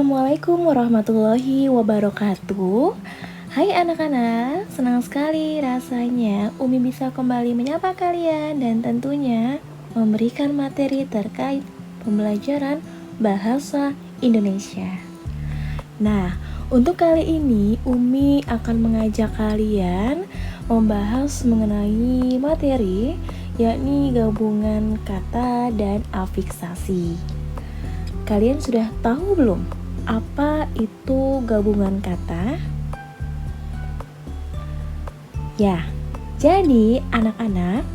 Assalamualaikum warahmatullahi wabarakatuh. Hai anak-anak, senang sekali rasanya Umi bisa kembali menyapa kalian dan tentunya memberikan materi terkait pembelajaran bahasa Indonesia. Nah, untuk kali ini Umi akan mengajak kalian membahas mengenai materi yakni gabungan kata dan afiksasi. Kalian sudah tahu belum apa itu gabungan kata? Ya, jadi anak-anak,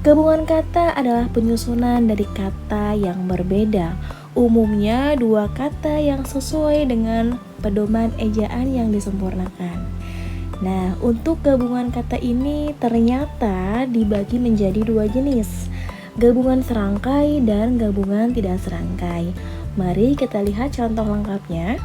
gabungan kata adalah penyusunan dari kata yang berbeda. Umumnya dua kata yang sesuai dengan pedoman ejaan yang disempurnakan. Nah, untuk gabungan kata ini ternyata dibagi menjadi dua jenis, gabungan serangkai dan gabungan tidak serangkai. Mari kita lihat contoh lengkapnya.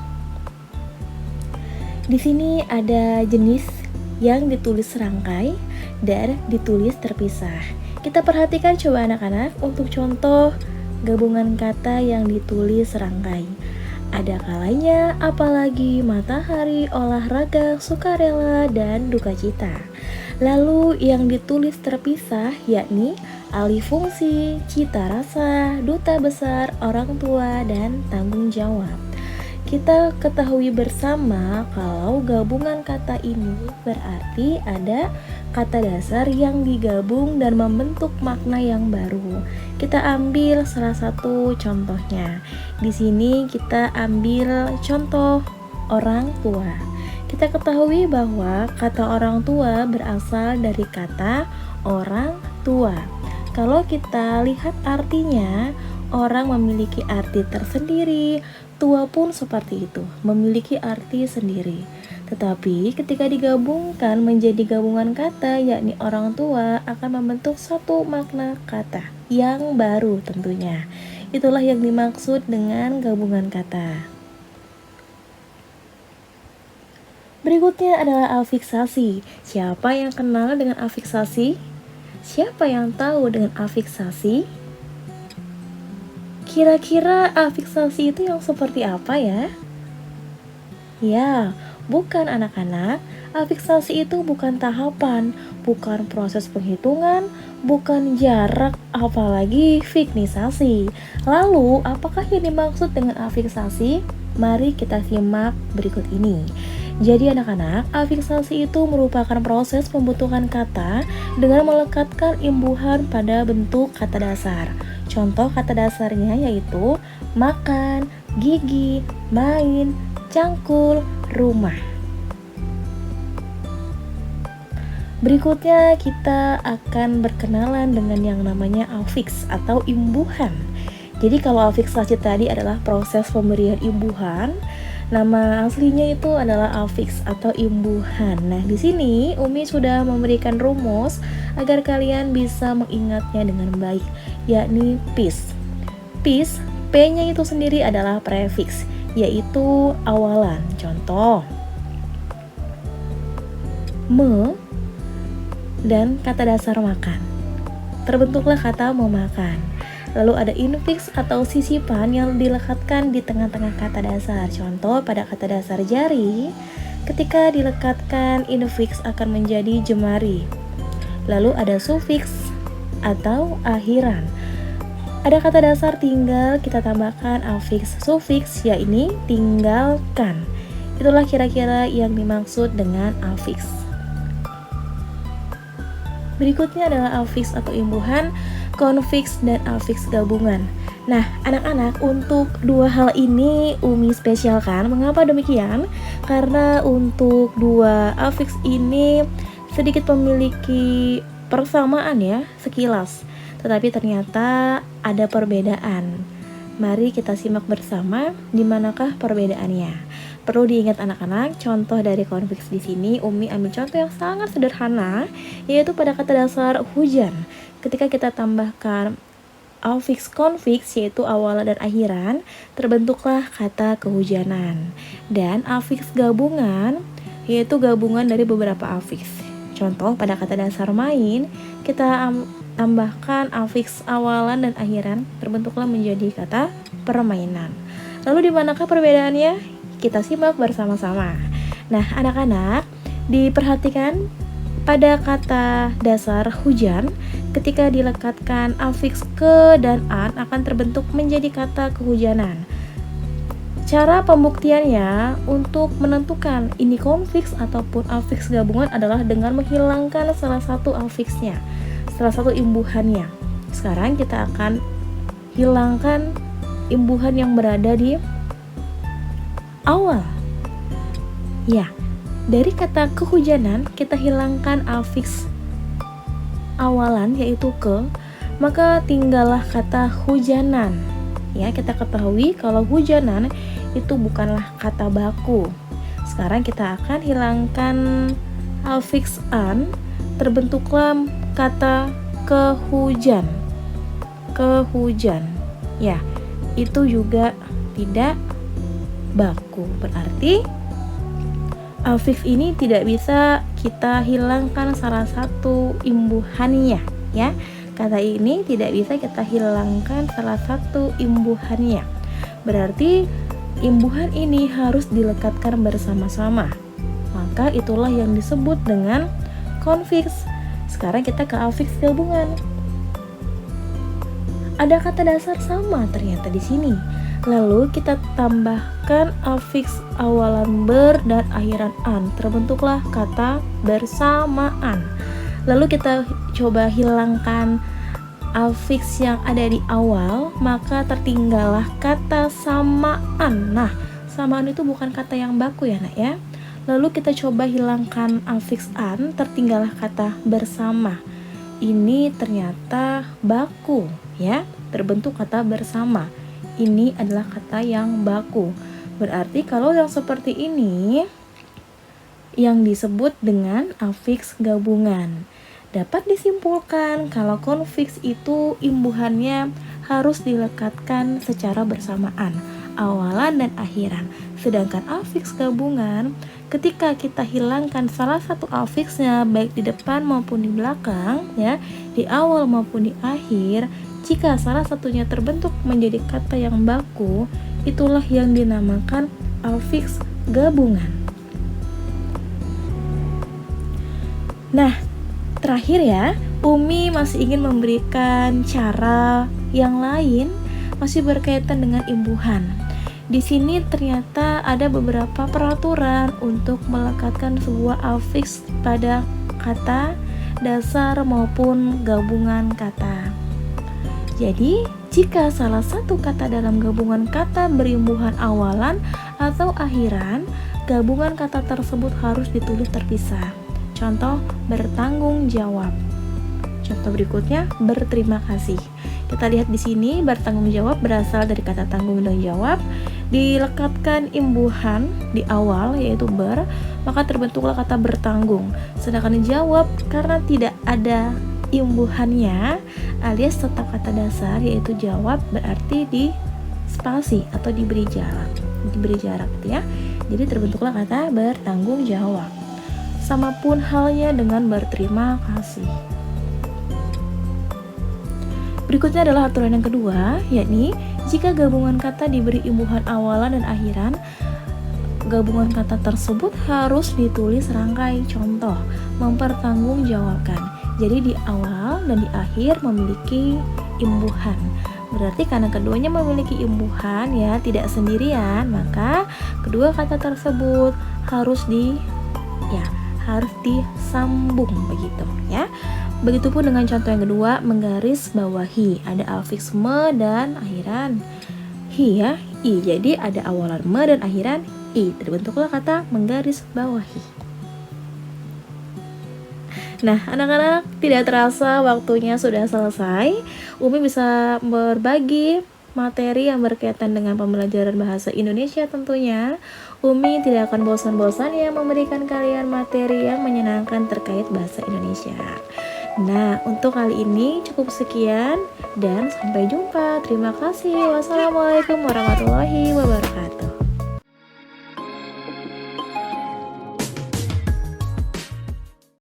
Di sini ada jenis yang ditulis serangkai dan ditulis terpisah. Kita perhatikan coba anak-anak untuk contoh gabungan kata yang ditulis serangkai. Ada kalanya, apalagi, matahari, olahraga, sukarela, dan duka cita. Lalu yang ditulis terpisah yakni alih fungsi, cita rasa, duta besar, orang tua, dan tanggung jawab. Kita ketahui bersama kalau gabungan kata ini berarti ada kata dasar yang digabung dan membentuk makna yang baru. Kita ambil salah satu contohnya. Di sini kita ambil contoh orang tua. Kita ketahui bahwa kata orang tua berasal dari kata orang tua. Kalau kita lihat artinya, orang memiliki arti tersendiri, tua pun seperti itu, memiliki arti sendiri. Tetapi ketika digabungkan menjadi gabungan kata, yakni orang tua, akan membentuk satu makna kata yang baru tentunya. Itulah yang dimaksud dengan gabungan kata. Berikutnya adalah afiksasi. Siapa yang kenal dengan afiksasi? Siapa yang tahu dengan afiksasi? Kira-kira afiksasi itu yang seperti apa ya? Ya, bukan anak-anak. Afiksasi itu bukan tahapan, bukan proses penghitungan, bukan jarak, apalagi fiknisasi. Lalu, apakah yang dimaksud dengan afiksasi? Mari kita simak berikut ini. Jadi anak-anak, afiksasi itu merupakan proses pembentukan kata dengan melekatkan imbuhan pada bentuk kata dasar. Contoh kata dasarnya yaitu makan, gigi, main, cangkul, rumah. Berikutnya kita akan berkenalan dengan yang namanya afiks atau imbuhan. Jadi kalau afiksasi tadi adalah proses pemberian imbuhan, nama aslinya itu adalah afiks atau imbuhan. Nah, di sini Umi sudah memberikan rumus agar kalian bisa mengingatnya dengan baik, yakni pis. Pis, P-nya itu sendiri adalah prefiks, yaitu awalan. Contoh, me dan kata dasar makan. Terbentuklah kata memakan. Lalu ada infiks atau sisipan yang dilekatkan di tengah-tengah kata dasar. Contoh pada kata dasar jari, ketika dilekatkan infiks akan menjadi jemari. Lalu ada sufiks atau akhiran. Ada kata dasar tinggal, kita tambahkan afiks sufiks, yakni tinggalkan. Itulah kira-kira yang dimaksud dengan afiks. Berikutnya adalah afiks atau imbuhan, konfiks, dan afiks gabungan. Nah, anak-anak, untuk dua hal ini Umi spesialkan. Mengapa demikian? Karena untuk dua afiks ini sedikit memiliki persamaan ya, sekilas. Tetapi ternyata ada perbedaan. Mari kita simak bersama di manakah perbedaannya. Perlu diingat anak-anak, contoh dari konfiks di sini Umi ambil contoh yang sangat sederhana, yaitu pada kata dasar hujan. Ketika kita tambahkan afiks konfiks, yaitu awalan dan akhiran, terbentuklah kata kehujanan. Dan afiks gabungan, yaitu gabungan dari beberapa afiks. Contoh pada kata dasar main, kita tambahkan afiks awalan dan akhiran, terbentuklah menjadi kata permainan. Lalu di manakah perbedaannya? Kita simak bersama-sama. Nah, anak-anak, diperhatikan pada kata dasar hujan, ketika dilekatkan afiks ke dan an akan terbentuk menjadi kata kehujanan. Cara pembuktiannya untuk menentukan ini konfiks ataupun afiks gabungan adalah dengan menghilangkan salah satu afiksnya, salah satu imbuhannya. Sekarang kita akan hilangkan imbuhan yang berada di awal. Ya, dari kata kehujanan kita hilangkan afiks awalan yaitu ke, maka tinggallah kata hujanan. Ya, kita ketahui kalau hujanan itu bukanlah kata baku. Sekarang kita akan hilangkan afiks an, terbentuklah kata kehujan. Kehujan. Ya, itu juga tidak baku. Berarti afiks ini tidak bisa kita hilangkan salah satu imbuhannya, ya. Kata ini tidak bisa kita hilangkan salah satu imbuhannya. Berarti imbuhan ini harus dilekatkan bersama-sama. Maka itulah yang disebut dengan konfiks. Sekarang kita ke afiks gabungan. Ada kata dasar sama ternyata di sini. Lalu kita tambahkan afiks awalan ber dan akhiran an, terbentuklah kata bersamaan. Lalu kita coba hilangkan afiks yang ada di awal, maka tertinggallah kata samaan. Nah, samaan itu bukan kata yang baku ya nak ya. Lalu kita coba hilangkan afiks an, tertinggallah kata bersama. Ini ternyata baku ya, terbentuk kata bersama. Ini adalah kata yang baku. Berarti kalau yang seperti ini yang disebut dengan afiks gabungan. Dapat disimpulkan kalau konfiks itu imbuhannya harus dilekatkan secara bersamaan, awalan dan akhiran. Sedangkan afiks gabungan, ketika kita hilangkan salah satu afiksnya baik di depan maupun di belakang, ya, di awal maupun di akhir, jika salah satunya terbentuk menjadi kata yang baku, itulah yang dinamakan afiks gabungan. Nah, terakhir ya, Umi masih ingin memberikan cara yang lain masih berkaitan dengan imbuhan. Di sini ternyata ada beberapa peraturan untuk melekatkan sebuah afiks pada kata dasar maupun gabungan kata. Jadi, jika salah satu kata dalam gabungan kata berimbuhan awalan atau akhiran, gabungan kata tersebut harus ditulis terpisah. Contoh, bertanggung jawab. Contoh berikutnya, berterima kasih. Kita lihat di sini, bertanggung jawab berasal dari kata tanggung dan jawab, dilekatkan imbuhan di awal yaitu ber, maka terbentuklah kata bertanggung. Sedangkan jawab karena tidak ada imbuhannya alias tetap kata dasar yaitu jawab, berarti di spasi atau diberi jarak gitu ya. Jadi terbentuklah kata bertanggung jawab. Sama pun halnya dengan berterima kasih. Berikutnya adalah aturan yang kedua, yakni jika gabungan kata diberi imbuhan awalan dan akhiran, gabungan kata tersebut harus ditulis rangkai. Contoh, mempertanggungjawabkan. Jadi di awal dan di akhir memiliki imbuhan. Berarti karena keduanya memiliki imbuhan ya, tidak sendirian, maka kedua kata tersebut harus disambung begitu ya. Begitupun dengan contoh yang kedua, menggaris bawahi. Ada afiks me dan akhiran hi ya, i. Jadi ada awalan me dan akhiran i. Terbentuklah kata menggaris bawahi. Nah, anak-anak, tidak terasa waktunya sudah selesai. Umi bisa berbagi materi yang berkaitan dengan pembelajaran bahasa Indonesia tentunya. Umi tidak akan bosan-bosan ya memberikan kalian materi yang menyenangkan terkait bahasa Indonesia. Nah, untuk kali ini cukup sekian dan sampai jumpa. Terima kasih. Wassalamualaikum warahmatullahi wabarakatuh.